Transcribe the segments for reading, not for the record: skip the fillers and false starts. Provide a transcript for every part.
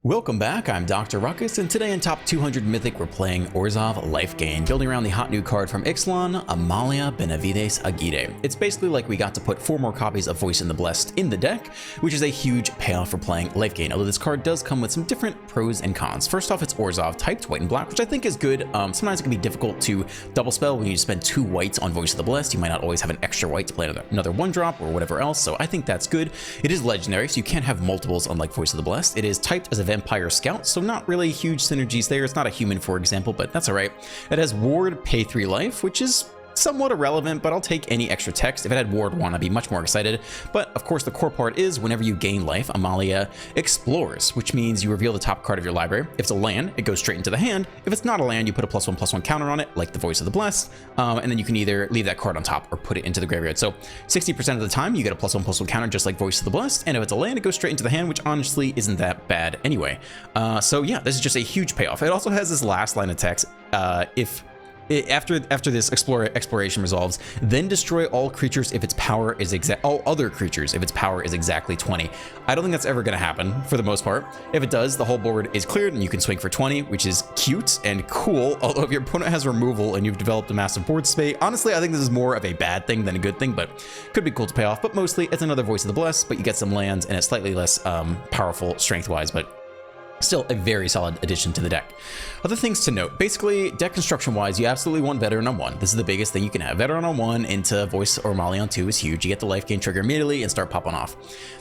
Welcome back, I'm Dr. Ruckus, and today in Top 200 Mythic we're playing Orzhov LifeGain, building around the hot new card from Ixalan, Amalia Benavides Aguirre. It's basically like we got to put 4 more copies of Voice in the Blessed in the deck, which is a huge payoff for playing LifeGain, although this card does come with some different pros and cons. First off, it's Orzhov typed, white and black, which I think is good. Sometimes it can be difficult to double spell when you spend 2 whites on Voice of the Blessed. You might not always have an extra white to play another 1-drop or whatever else, so I think that's good. It is legendary, so you can't have multiples unlike Voice of the Blessed. It is typed as a Vampire Scout, so not really huge synergies there. It's not a human, for example, but that's all right. It has Ward, pay 3 life, which is somewhat irrelevant, but I'll take any extra text. If it had Ward 1, I'd be much more excited. But of course, the core part is whenever you gain life, Amalia explores, which means you reveal the top card of your library. If it's a land, it goes straight into the hand. If it's not a land, you put a +1/+1 counter on it, like the Voice of the Blessed, and then you can either leave that card on top or put it into the graveyard. So 60% of the time, you get a +1/+1 counter, just like Voice of the Blessed, and if it's a land, it goes straight into the hand, which honestly isn't that bad anyway. So yeah, this is just a huge payoff. It also has this last line of text, after this exploration resolves, then destroy all creatures if its power is all other creatures if its power is exactly 20. I don't think that's ever going to happen for the most part. If it does, the whole board is cleared and you can swing for 20, which is cute and cool. Although if your opponent has removal and you've developed a massive board space, honestly, I think this is more of a bad thing than a good thing, but could be cool to pay off. But mostly, it's another Voice of the Blessed, but you get some lands and it's slightly less powerful strength-wise, but still a very solid addition to the deck. Other things to note, basically deck construction wise, you absolutely want Veteran on 1. This is the biggest thing you can have. Veteran on 1 into Voice or Amalia on 2 is huge. You get the life gain trigger immediately and start popping off.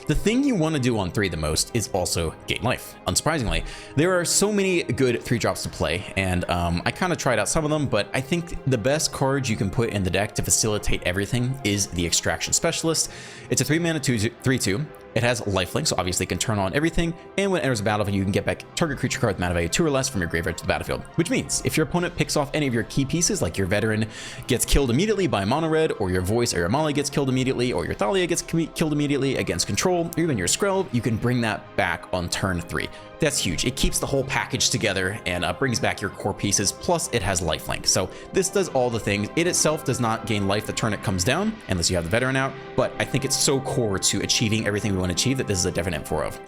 The thing you want to do on 3 the most is also gain life. Unsurprisingly, there are so many good 3-drops to play, and I kind of tried out some of them, but I think the best card you can put in the deck to facilitate everything is the Extraction Specialist. It's a 3-mana 3/2. It has lifelink, so obviously it can turn on everything, and when it enters the battlefield, you can get back target creature card with mana value 2 or less from your graveyard to the battlefield. Which means, if your opponent picks off any of your key pieces, like your Veteran gets killed immediately by Mono Red, or your Voice or your Amalia gets killed immediately, or your Thalia gets killed immediately against control, or even your Skrelv, you can bring that back on turn 3. That's huge. It keeps the whole package together and brings back your core pieces, plus it has lifelink. So this does all the things. It itself does not gain life the turn it comes down, unless you have the Veteran out, but I think it's so core to achieving everything we want to achieve that this is a definite 4 of.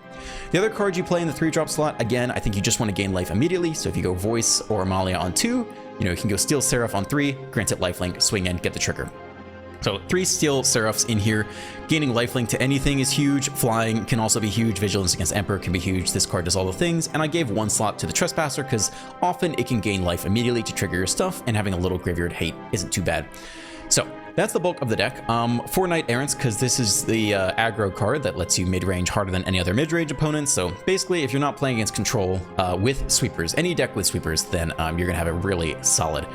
The other card you play in the 3-drop slot, again, I think you just want to gain life immediately, so if you go Voice or Amalia on 2, you can go Steel Seraph on 3, grant it lifelink, swing in, get the trigger. So 3 Steel Seraphs in here. Gaining lifelink to anything is huge. Flying can also be huge. Vigilance against Emperor can be huge. This card does all the things. And I gave 1 slot to the Trespasser because often it can gain life immediately to trigger your stuff, and having a little graveyard hate isn't too bad. So that's the bulk of the deck. 4 Knight Errants, because this is the aggro card that lets you mid-range harder than any other mid-range opponent. So basically, if you're not playing against control with sweepers, any deck with sweepers, then you're going to have a really solid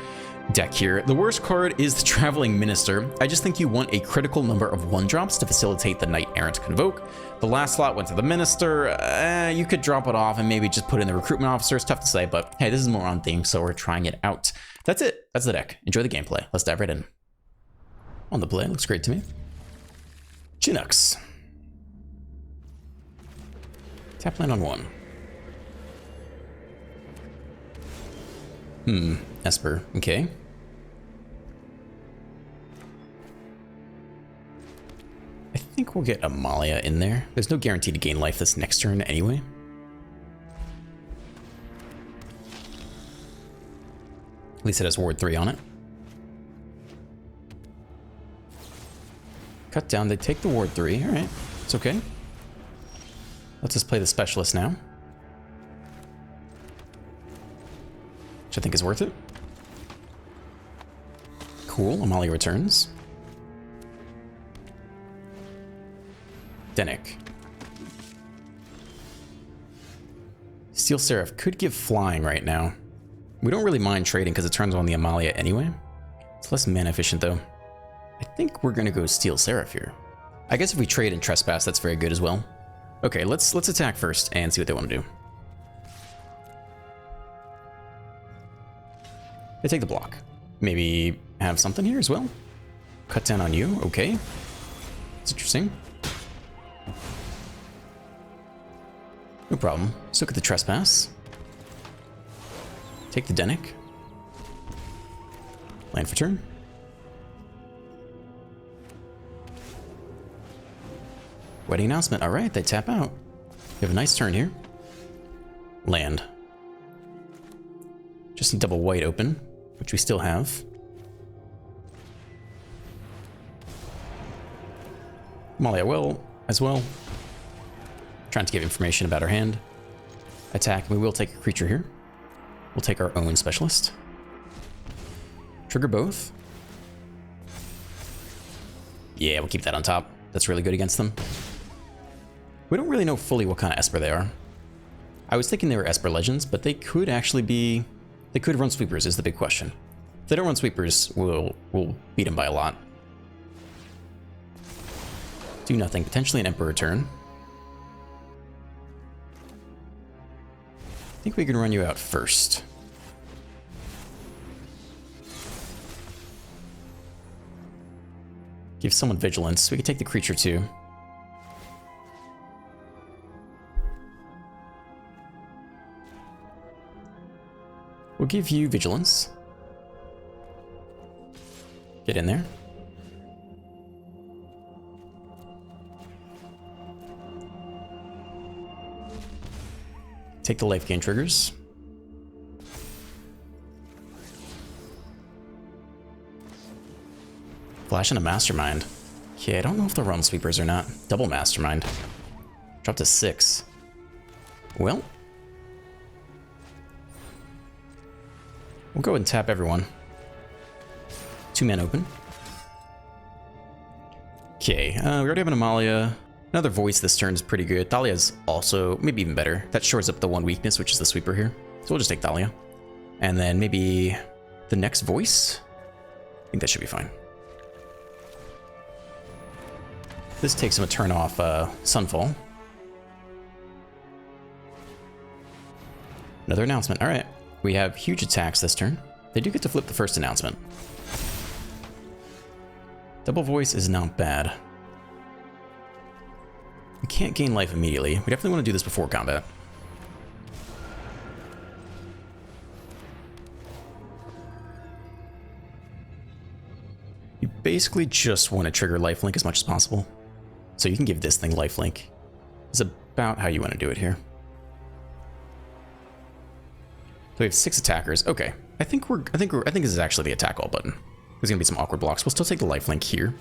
deck here. The worst card is the Traveling Minister. I just think you want a critical number of 1-drops to facilitate the Knight Errant Convoke. The last slot went to the Minister. You could drop it off and maybe just put in the Recruitment Officer. It's tough to say, but hey, this is more on theme, so we're trying it out. That's it. That's the deck. Enjoy the gameplay. Let's dive right in. On the play, looks great to me. Chinooks. Tap land on 1. Esper, okay. I think we'll get Amalia in there. There's no guarantee to gain life this next turn anyway. At least it has Ward 3 on it. Cut down, they take the Ward 3, alright, it's okay. Let's just play the Specialist now. Which I think is worth it. Cool, Amalia returns. Dennick. Steel Seraph could give flying right now. We don't really mind trading because it turns on the Amalia anyway. It's less mana efficient though. I think we're gonna go Steel Seraph here. I guess if we trade and Trespass, that's very good as well. Okay, let's attack first and see what they want to do. They take the block. Maybe have something here as well. Cut down on you, okay. It's interesting. No problem. Let's look at the Trespass. Take the Dennick. Land for turn. Wedding Announcement, alright, they tap out. We have a nice turn here. land. Just need double white open, which we still have. Amalia will as well. Trying to give information about our hand. Attack, we will take a creature here. We'll take our own specialist. Trigger both. Yeah, we'll keep that on top. That's really good against them. We don't really know fully what kind of Esper they are. I was thinking they were Esper Legends, but they could actually be... They could run sweepers is the big question. If they don't run sweepers, we'll beat them by a lot. Do nothing. Potentially an Emperor turn. I think we can run you out first. Give someone vigilance. We can take the creature too. We'll give you vigilance. Get in there. Take the life gain triggers. Flash and a Mastermind. Okay, I don't know if they'll run sweepers or not. Double Mastermind. Drop to 6. Well. We'll go and tap everyone. 2 men open. Okay, we already have an Amalia. Another voice this turn is pretty good. Thalia's also maybe even better. That shores up the one weakness, which is the sweeper here. So we'll just take Thalia. And then maybe the next voice? I think that should be fine. This takes him a turn off Sunfall. Another announcement. All right. We have huge attacks this turn. They do get to flip the first announcement. Double voice is not bad. We can't gain life immediately. We definitely want to do this before combat. You basically just want to trigger lifelink as much as possible. So you can give this thing lifelink. Is about how you want to do it here. So we have 6 attackers. Okay. I think this is actually the attack all button. There's gonna be some awkward blocks. We'll still take the lifelink here.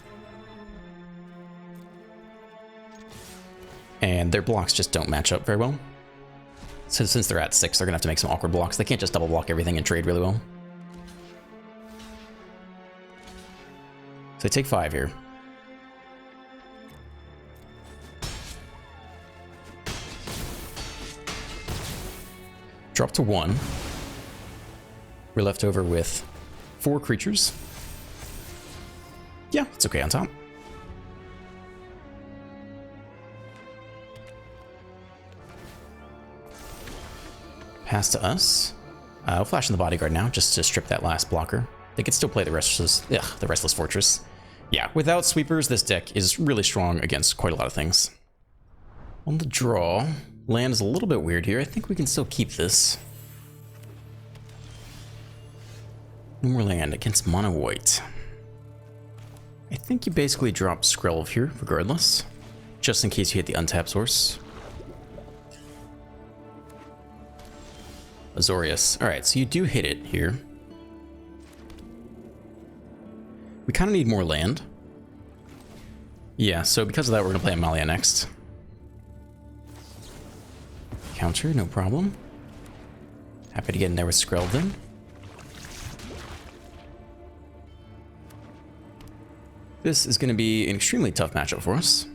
And their blocks just don't match up very well. So since they're at 6, they're gonna have to make some awkward blocks. They can't just double block everything and trade really well. So they take 5 here. Drop to 1. We're left over with 4 creatures. Yeah, it's okay on top. Pass to us. I'll flash in the bodyguard now, just to strip that last blocker. They could still play the Restless Fortress. Yeah, without sweepers, this deck is really strong against quite a lot of things. On the draw, land is a little bit weird here. I think we can still keep this. No more land against mono white. I think you basically drop Skrelv here, regardless. Just in case you hit the untap source. Azorius. Alright, so you do hit it here. We kind of need more land. Yeah, so because of that, we're going to play Amalia next. Counter, no problem. Happy to get in there with Skrelv then. This is going to be an extremely tough matchup for us.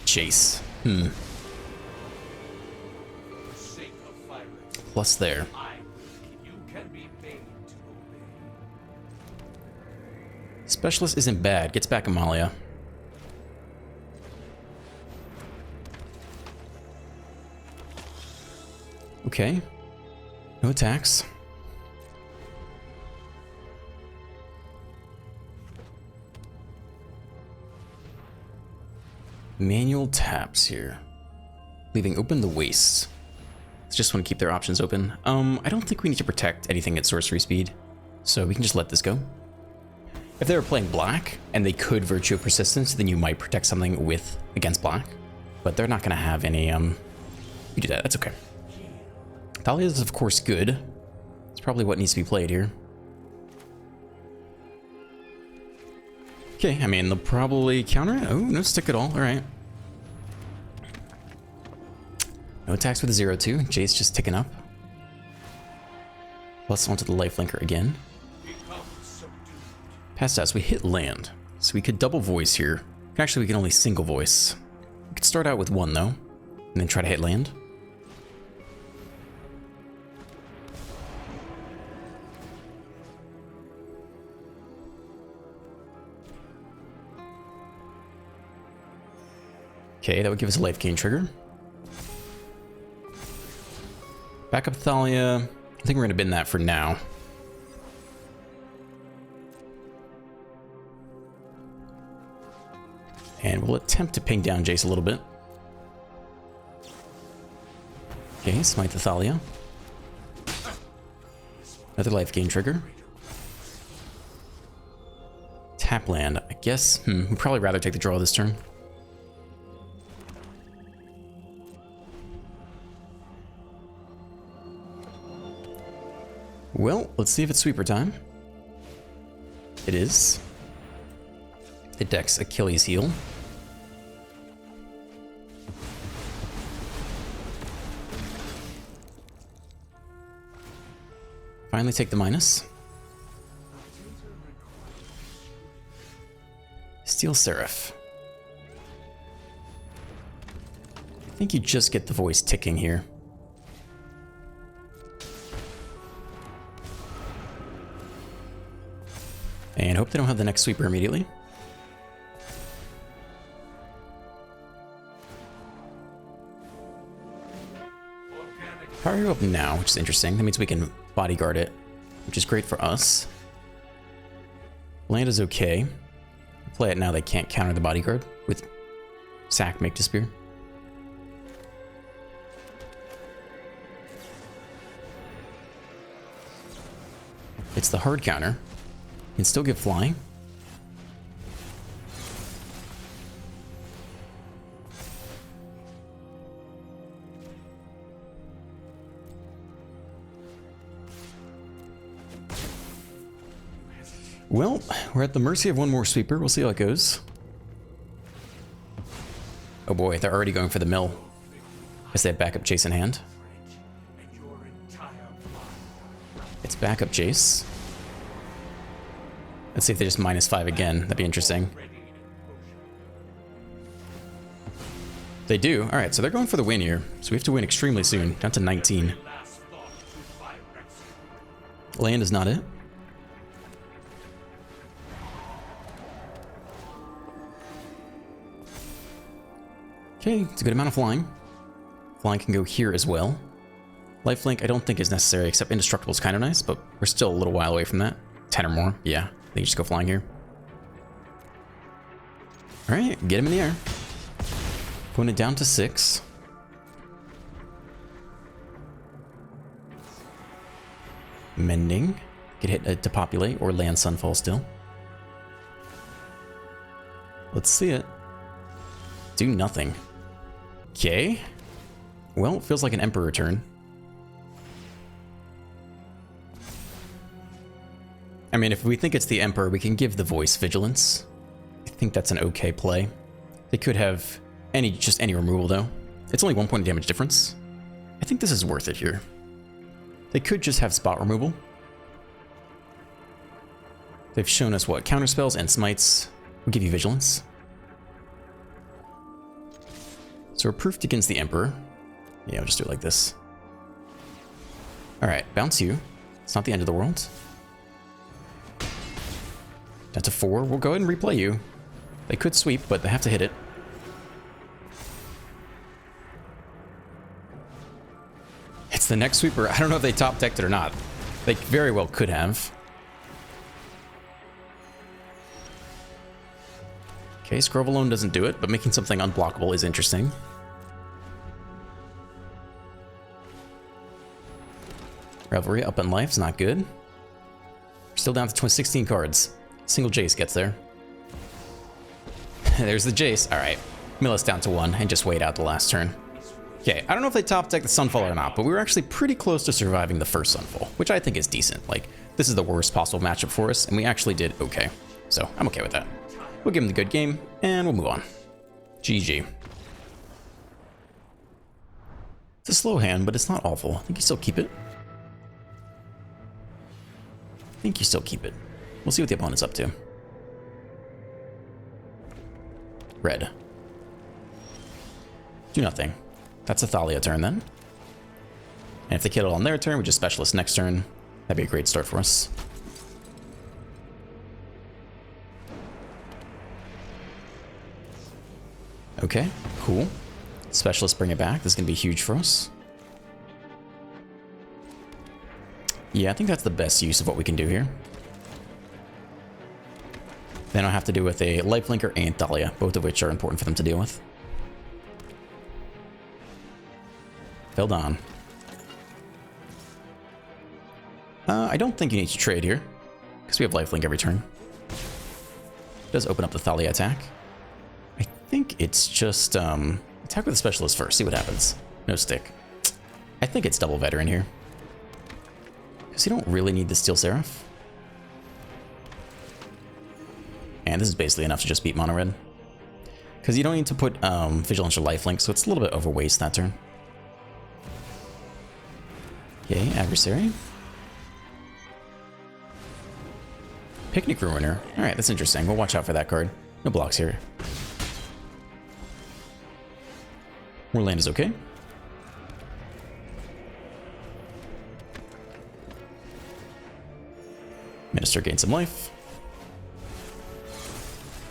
Chase. Plus there. Specialist isn't bad. Gets back Amalia. Okay. No attacks. Manual taps here. Leaving open the wastes. Just want to keep their options open. I don't think we need to protect anything at sorcery speed, so we can just let this go. If they were playing black and they could Virtue of Persistence, then you might protect something with against black, but they're not going to have any. You do that. That's okay. Thalia is, of course, good. It's probably what needs to be played here. Okay, I mean, they'll probably counter it. Oh, no stick at all. All right. No attacks with a 0-2. Jace just ticking up. Plus onto the lifelinker again. Past us, we hit land. So we could double voice here. Actually, we can only single voice. We could start out with one, though, and then try to hit land. Okay, that would give us a life gain trigger. Backup Thalia. I think we're going to bin that for now. And we'll attempt to ping down Jace a little bit. Okay, smite the Thalia. Another life gain trigger. Tap land. I guess, we'd probably rather take the draw this turn. Well, let's see if it's sweeper time. It is. It decks Achilles heel. Finally take the minus. Steel Seraph. I think you just get the voice ticking here. And hope they don't have the next sweeper immediately. Power you up now, which is interesting. That means we can bodyguard it, which is great for us. Land is okay. Play it now, they can't counter the bodyguard with sack, make to spear. It's the hard counter. Can still get flying. Well, we're at the mercy of one more sweeper. We'll see how it goes. Oh boy, they're already going for the mill. Guess they have backup Jace in hand. It's backup Jace. Let's see if they just -5 again. That'd be interesting. They do. All right, so they're going for the win here. So we have to win extremely soon. Down to 19. Land is not it. Okay, it's a good amount of flying. Flying can go here as well. Lifelink I don't think is necessary, except Indestructible is kind of nice, but we're still a little while away from that. 10 or more, yeah. I think you just go flying here. Alright, get him in the air. Putting it down to 6. Mending. Get hit to populate or land Sunfall still. Let's see it. Do nothing. Okay. Well, it feels like an Emperor turn. I mean, if we think it's the Emperor, we can give the voice Vigilance. I think that's an okay play. They could have just any removal, though. It's only 1 point of damage difference. I think this is worth it here. They could just have spot removal. They've shown us what? Counterspells and smites will give you Vigilance. So we're proofed against the Emperor. Yeah, I'll just do it like this. Alright, bounce you. It's not the end of the world. Down to 4. We'll go ahead and replay you. They could sweep, but they have to hit it. It's the next sweeper. I don't know if they top decked it or not. They very well could have. Okay, Scrove alone doesn't do it, but making something unblockable is interesting. Revelry up in life is not good. We're still down to 16 cards. Single Jace gets there. There's the Jace. Alright. Mill us down to 1 and just wait out the last turn. Okay, I don't know if they top deck the Sunfall or not, but we were actually pretty close to surviving the first Sunfall, which I think is decent. Like, this is the worst possible matchup for us, and we actually did okay. So, I'm okay with that. We'll give him the good game, and we'll move on. GG. It's a slow hand, but it's not awful. I think you still keep it. We'll see what the opponent's up to. Red. Do nothing. That's a Thalia turn then. And if they kill it on their turn, we just Specialist next turn. That'd be a great start for us. Okay, cool. Specialist bring it back. This is going to be huge for us. Yeah, I think that's the best use of what we can do here. Then I'll have to do with a Lifelinker and Thalia, both of which are important for them to deal with. Veldon. I don't think you need to trade here, because we have Lifelink every turn. It does open up the Thalia attack. I think it's just attack with the Specialist first, see what happens. No stick. I think it's double Veteran here. Because you don't really need the Steel Seraph. And this is basically enough to just beat Mono Red. Because you don't need to put Vigilance or Lifelink, so it's a little bit over waste that turn. Okay, Adversary. Picnic Ruiner. Alright, that's interesting. We'll watch out for that card. No blocks here. More land is okay. Minister gains some life.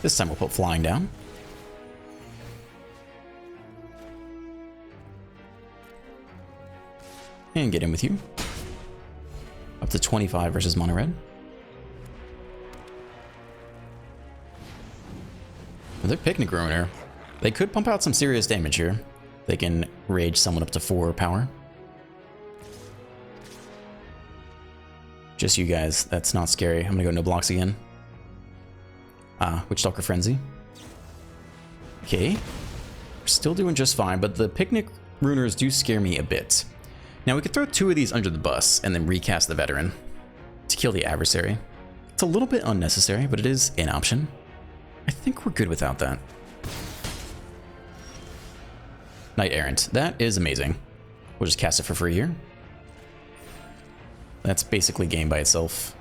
This time we'll put Flying down. And get in with you. Up to 25 versus Mono Red. They're Picnic Ruiner. They could pump out some serious damage here. They can rage someone up to 4 power. Just you guys. That's not scary. I'm gonna go no blocks again. Witchstalker Frenzy. Okay. We're still doing just fine, but the Picnic Ruiners do scare me a bit. Now we could throw 2 of these under the bus and then recast the Veteran to kill the Adversary. It's a little bit unnecessary, but it is an option. I think we're good without that. Knight Errant. That is amazing. We'll just cast it for free here. That's basically game by itself.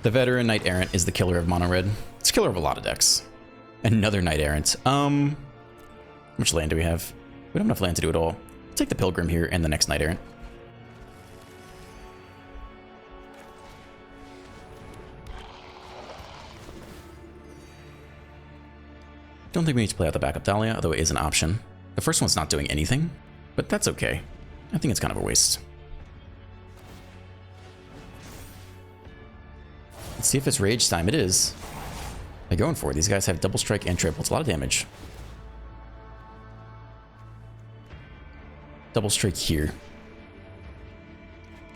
The Veteran Knight Errant is the killer of Mono Red. It's a killer of a lot of decks. Another Knight Errant. How much land do we have? We don't have enough land to do it all. I'll take the Pilgrim here and the next Knight Errant. Don't think we need to play out the backup Thalia, although it is an option. The first one's not doing anything, but that's okay. I think it's kind of a waste. Let's see if it's rage time. It is. They're going for it. These guys have double strike and triple. It's a lot of damage. Double strike here.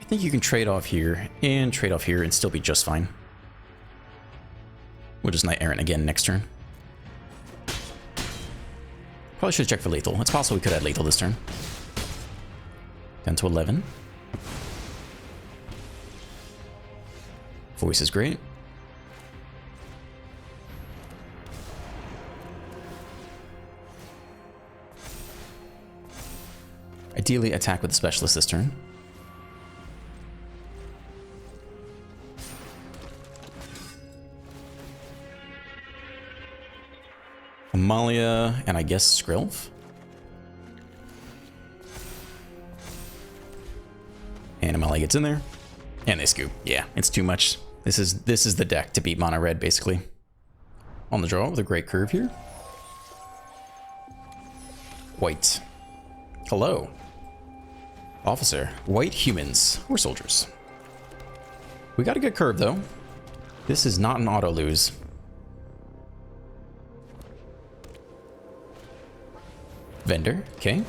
I think you can trade off here and trade off here and still be just fine. We'll just Knight Errant again next turn. Probably should check for lethal. It's possible we could add lethal this turn. Down to 11. Voice is great. Ideally attack with the Specialist this turn. Amalia and I guess Skrilv. And Amalia gets in there. And they scoop. Yeah, it's too much. This is the deck to beat Mono Red, basically. On the draw with a great curve here. White. Hello. Officer. White humans. We're soldiers. We got a good curve, though. This is not an auto lose. Vendor. Okay.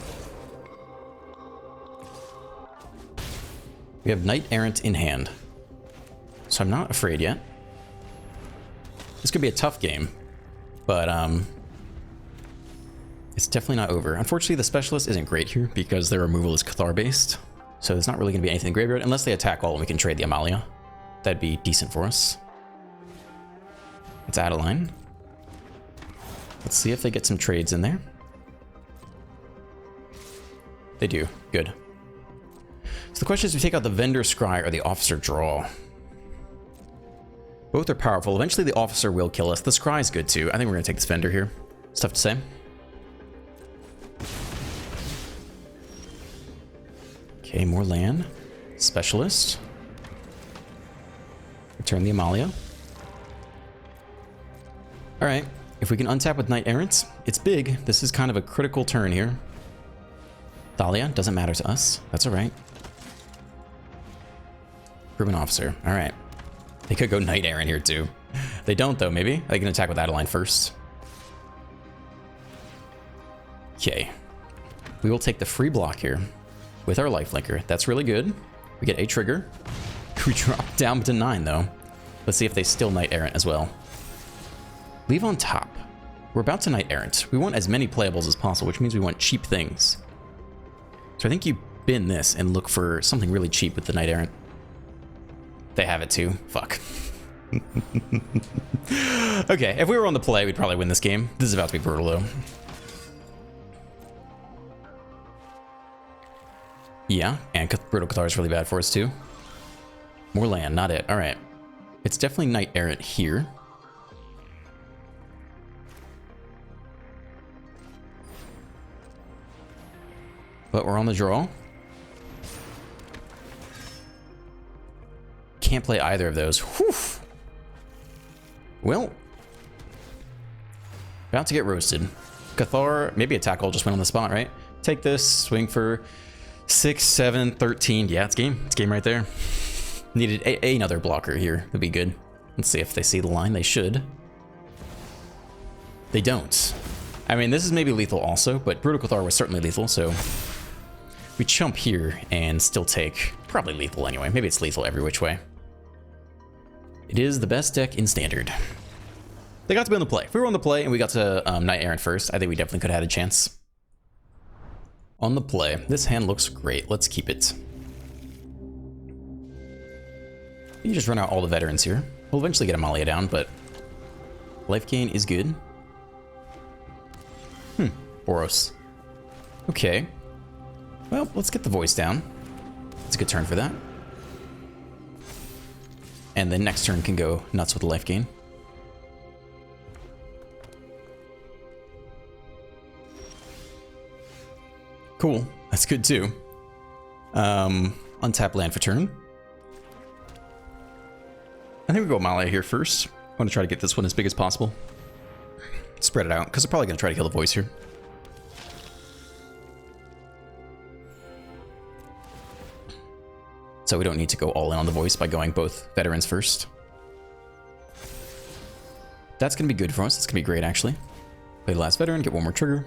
We have Knight Errant in hand. So I'm not afraid yet. This could be a tough game. But, It's definitely not over. Unfortunately, the Specialist isn't great here because their removal is Cathar based. So there's not really going to be anything in the graveyard unless they attack all and we can trade the Amalia. That'd be decent for us. Let's add a line. Let's see if they get some trades in there. They do. Good. So the question is, we take out the Vendor Scry or the Officer Draw. Both are powerful. Eventually the Officer will kill us. The Scry is good too. I think we're going to take this Vendor here. It's tough to say. Okay, more land. Specialist. Return the Amalia. Alright, if we can untap with Knight Errant, it's big. This is kind of a critical turn here. Thalia, doesn't matter to us. That's alright. Proven Officer, alright. They could go Knight Errant here too. They don't though, maybe? They can attack with Adeline first. Okay. We will take the free block here with our lifelinker. That's really good. We get a trigger. We drop down to 9 though. Let's see if they still Knight Errant as well. Leave on top. We're about to Knight Errant. We want as many playables as possible, which means we want cheap things. So I think you bin this and look for something really cheap with the Knight Errant. They have it too. Fuck. Okay, if we were on the play, we'd probably win this game. This is about to be brutal though. Yeah, and Brutal Cathar is really bad for us too. More land, not it. Alright. It's definitely Knight Errant here. But we're on the draw. Can't play either of those. Whew. Well. About to get roasted. Cathar, maybe attack all just went on the spot, right? Take this, swing for 6, 7, 13. Yeah, it's game. It's game right there. Needed another blocker here. That'd be good. Let's see if they see the line. They should. They don't. I mean, this is maybe lethal also, but Brutal Cathar was certainly lethal, so we chump here and still take probably lethal anyway. Maybe it's lethal every which way. It is the best deck in Standard. They got to be on the play. If we were on the play and we got to Knight Errant first, I think we definitely could have had a chance. On the play, this hand looks great. Let's keep it. You just run out all the veterans here. We'll eventually get Amalia down, but life gain is good. Boros. Okay. Well, let's get the voice down. It's a good turn for that. And then next turn can go nuts with the life gain. Cool. That's good too. Untap land for turn. I think we go Amalia here first. I want to try to get this one as big as possible. Spread it out, because they're probably going to try to kill the voice here. So we don't need to go all in on the voice by going both veterans first. That's going to be good for us. That's going to be great, actually. Play the last veteran, get one more trigger.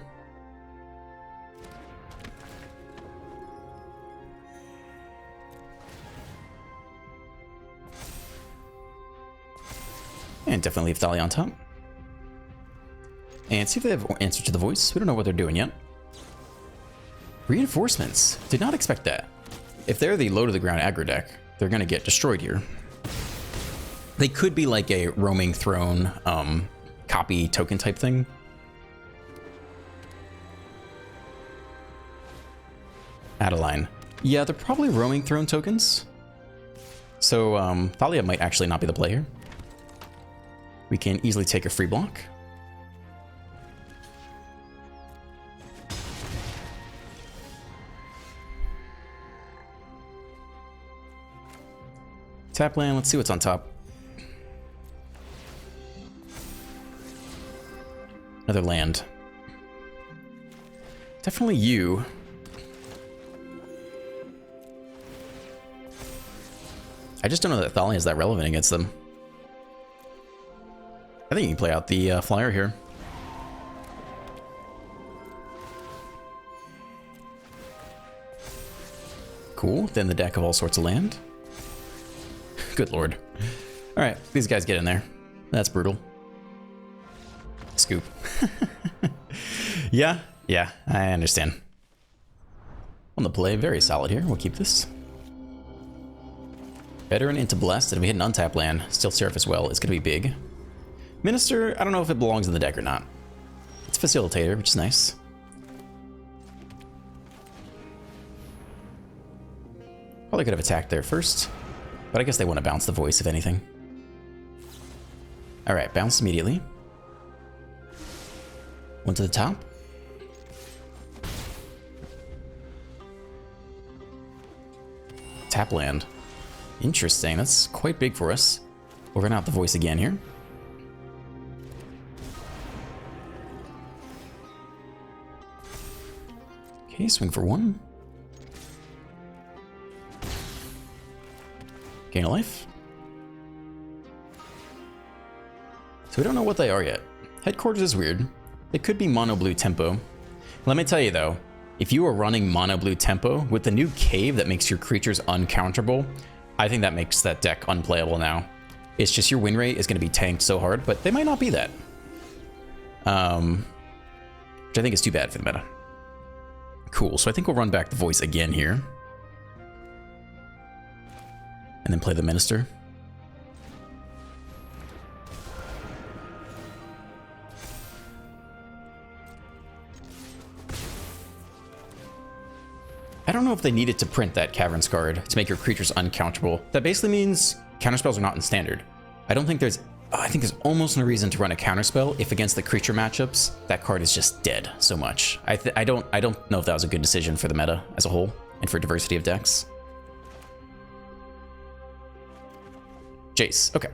And definitely leave Thalia on top. And see if they have answer to the voice. We don't know what they're doing yet. Reinforcements. Did not expect that. If they're the low to the ground aggro deck, they're going to get destroyed here. They could be like a roaming throne copy token type thing. Adeline. Yeah, they're probably roaming throne tokens. So Thalia might actually not be the play here. We can easily take a free block. Tap land, let's see what's on top. Another land. Definitely you. I just don't know that Thalia is that relevant against them. I think you can play out the flyer here. Cool, then the deck of all sorts of land. Good lord. Alright, these guys get in there. That's brutal. Scoop. Yeah, Yeah, I understand. On the play, very solid here. We'll keep this. Veteran into Blessed, and if we hit an untap land, still Seraph as well, it's going to be big. Minister, I don't know if it belongs in the deck or not. It's Facilitator, which is nice. Probably could have attacked there first, but I guess they want to bounce the voice, if anything. Alright, bounce immediately. One to the top. Tap land. Interesting, that's quite big for us. We'll run out the voice again here. Okay, swing for 1. Gain a life. So we don't know what they are yet. Headquarters is weird. They could be mono blue tempo. Let me tell you though, if you are running mono blue tempo with the new cave that makes your creatures uncounterable, I think that makes that deck unplayable now. It's just your win rate is going to be tanked so hard, but they might not be that. Which I think is too bad for the meta. Cool, so I think we'll run back the voice again here. And then play the Minister. I don't know if they needed to print that Caverns card to make your creatures uncounterable. That basically means counterspells are not in standard. I don't think there's... I think there's almost no reason to run a counterspell if against the creature matchups, that card is just dead so much. I don't know if that was a good decision for the meta as a whole and for diversity of decks. Jace, okay.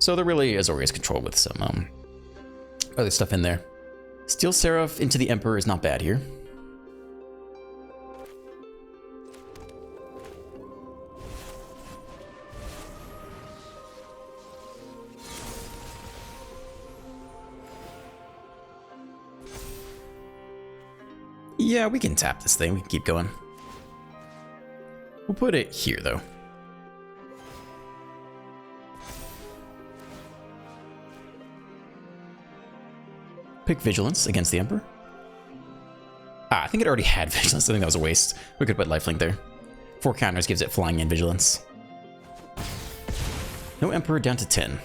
So there really is Azorius control with some other stuff in there. Steel Seraph into the Emperor is not bad here. Yeah, we can tap this thing. We can keep going. We'll put it here, though. Pick Vigilance against the Emperor. Ah, I think it already had Vigilance. I think that was a waste. We could put Lifelink there. 4 counters gives it flying in Vigilance. No Emperor, down to 10.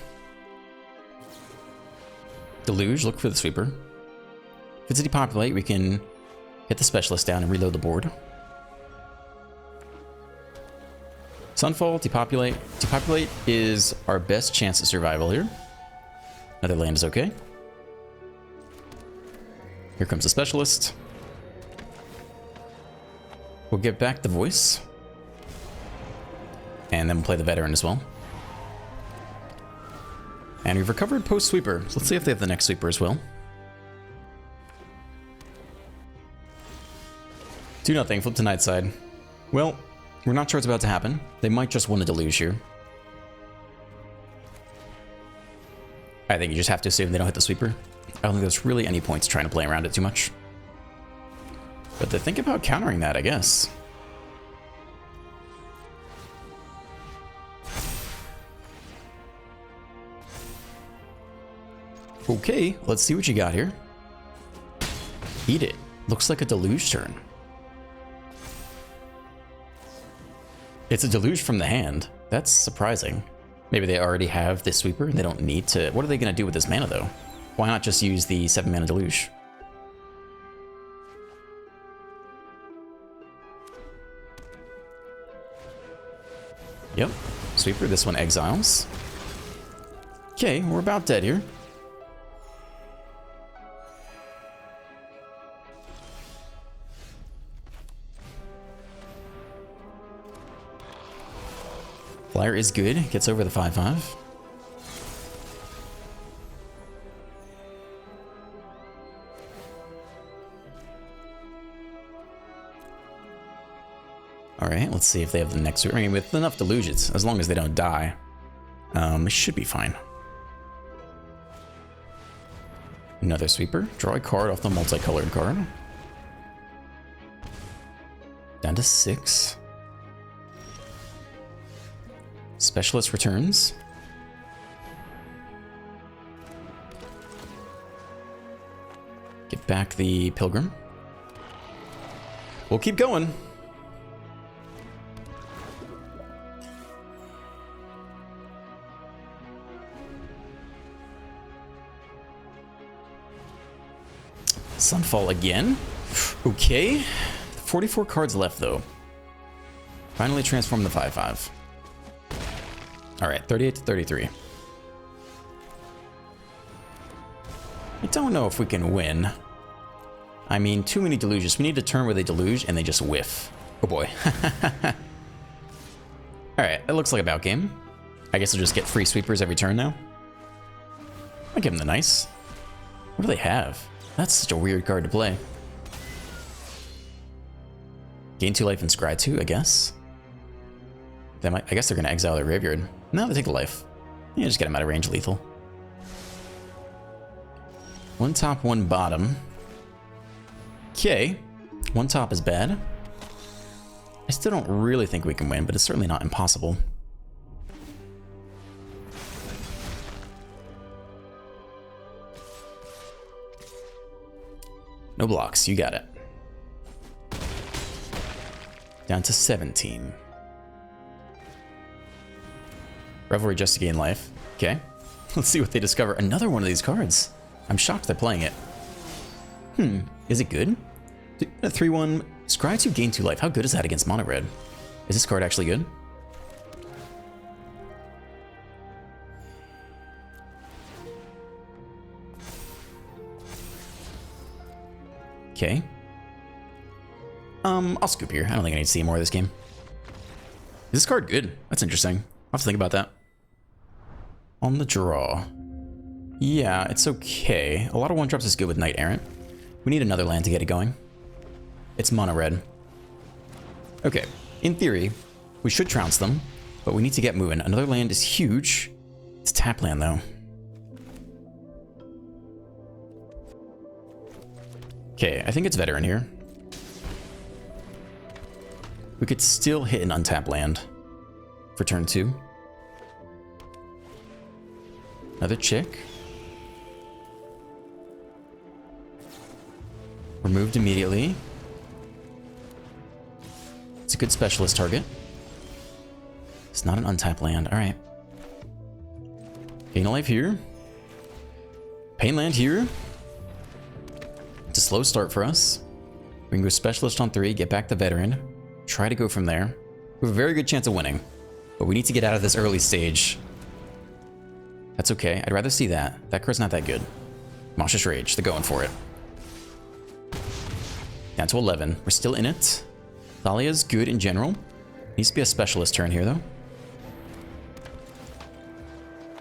Deluge, look for the Sweeper. If it's a depopulate, we can hit the Specialist down and reload the board. Sunfall, depopulate. Depopulate is our best chance of survival here. Another land is okay. Here comes the Specialist. We'll get back the voice. And then we'll play the Veteran as well. And we've recovered post-sweeper. So let's see if they have the next sweeper as well. 2-0, flip to Nightside. Well, we're not sure what's about to happen. They might just want a Deluge here. I think you just have to assume they don't hit the sweeper. I don't think there's really any points trying to play around it too much. But to think about countering that, I guess. Okay, let's see what you got here. Eat it. Looks like a Deluge turn. It's a Deluge from the hand. That's surprising. Maybe they already have this sweeper and they don't need to... What are they going to do with this mana, though? Why not just use the 7-mana Deluge? Yep. Sweeper, this one exiles. Okay, we're about dead here. Flyer is good, gets over the 5/5. Alright, let's see if they have the next... I mean, with enough Deluges, as long as they don't die, it should be fine. Another sweeper. Draw a card off the multicolored card. Down to 6. Specialist returns. Get back the Pilgrim. We'll keep going. Sunfall again. Okay. 44 cards left, though. Finally transform the 5/5. All right, 38 to 33. I don't know if we can win. I mean, too many deluges. We need a turn where they deluge and they just whiff. Oh boy. Alright, that looks like a bout game. I guess I'll just get free sweepers every turn now. I'll give them the nice. What do they have? That's such a weird card to play. Gain 2 life and scry 2, I guess. They might, I guess they're going to exile their graveyard. No, they take a life. Yeah, just get them out of range lethal. 1 top, 1 bottom. Okay. 1 top is bad. I still don't really think we can win, but it's certainly not impossible. No blocks, you got it. Down to 17. Revelry just to gain life. Okay. Let's see what they discover. Another one of these cards. I'm shocked they're playing it. Is it good? A 3/1 scry 2 gain 2 life. How good is that against mono red? Is this card actually good? Okay. I'll scoop here. I don't think I need to see more of this game. Is this card good? That's interesting. I'll have to think about that. On the draw. Yeah, it's okay. A lot of 1-drops is good with Knight Errant. We need another land to get it going. It's mono red. Okay, in theory, we should trounce them, but we need to get moving. Another land is huge. It's tap land though. Okay, I think it's veteran here. We could still hit an untapped land for turn 2. Another chick. Removed immediately. It's a good specialist target. It's not an untapped land. All right. Gain a life here. Pain land here. It's a slow start for us. We can go specialist on 3, get back the veteran. Try to go from there. We have a very good chance of winning, but we need to get out of this early stage. That's okay. I'd rather see that. That card's not that good. Monstrous Rage. They're going for it. Down to 11. We're still in it. Thalia's good in general. Needs to be a specialist turn here, though.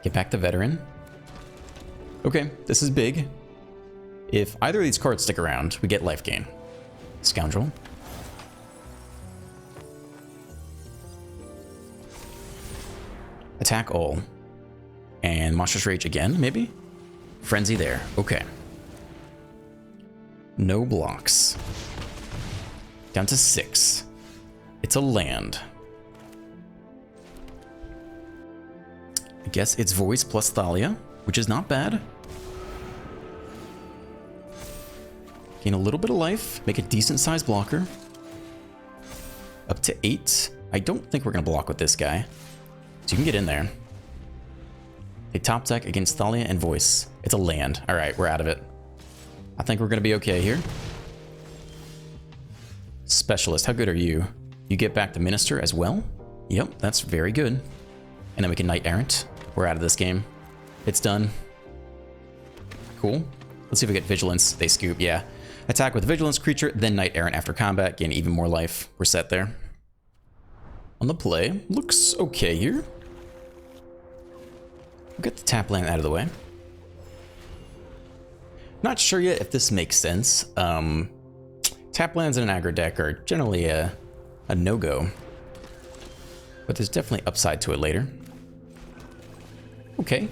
Get back the veteran. Okay, this is big. If either of these cards stick around, we get life gain. Scoundrel. Attack all. And Monstrous Rage again, maybe? Frenzy there. Okay. No blocks. Down to 6. It's a land. I guess it's Voice plus Thalia, which is not bad. Gain a little bit of life, make a decent sized blocker. Up to 8. I don't think we're going to block with this guy. So you can get in there. A top deck against Thalia and Voice. It's a land. All right, we're out of it. I think we're going to be okay here. Specialist, how good are you? You get back the Minister as well? Yep, that's very good. And then we can Knight Errant. We're out of this game. It's done. Cool. Let's see if we get Vigilance. They scoop, yeah. Attack with Vigilance creature, then Knight Errant after combat. Gain even more life. We're set there. On the play, looks okay here. We'll get the tap land out of the way. Not sure yet if this makes sense. Tap lands in an aggro deck are generally a no-go. But there's definitely upside to it later. Okay.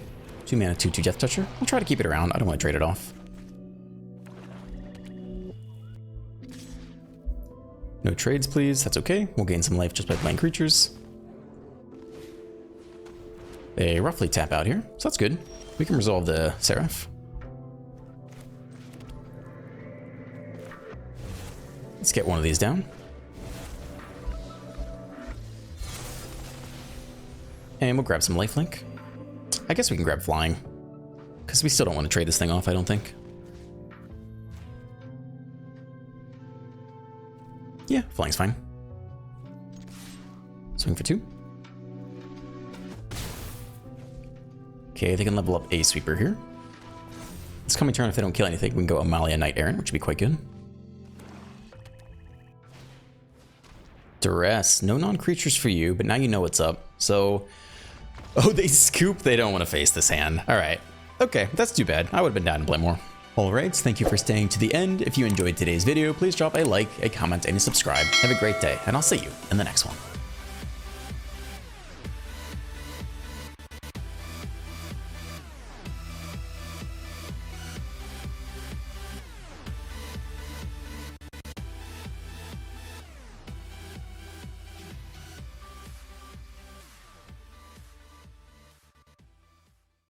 2 mana, 2/2 Death Toucher. I'll try to keep it around. I don't want to trade it off. No trades, please. That's okay. We'll gain some life just by playing creatures. They roughly tap out here, so that's good. We can resolve the Seraph. Let's get one of these down. And we'll grab some lifelink. I guess we can grab flying, because we still don't want to trade this thing off, I don't think. Yeah, flying's fine. Swing for 2. Okay, they can level up a sweeper here. This coming turn, if they don't kill anything, we can go Amalia Knight Errant, which would be quite good. Duress. No non-creatures for you, but now you know what's up. So, oh, they scoop. They don't want to face this hand. All right. Okay, that's too bad. I would have been down to play more. All right, thank you for staying to the end. If you enjoyed today's video, please drop a like, a comment, and a subscribe. Have a great day, and I'll see you in the next one.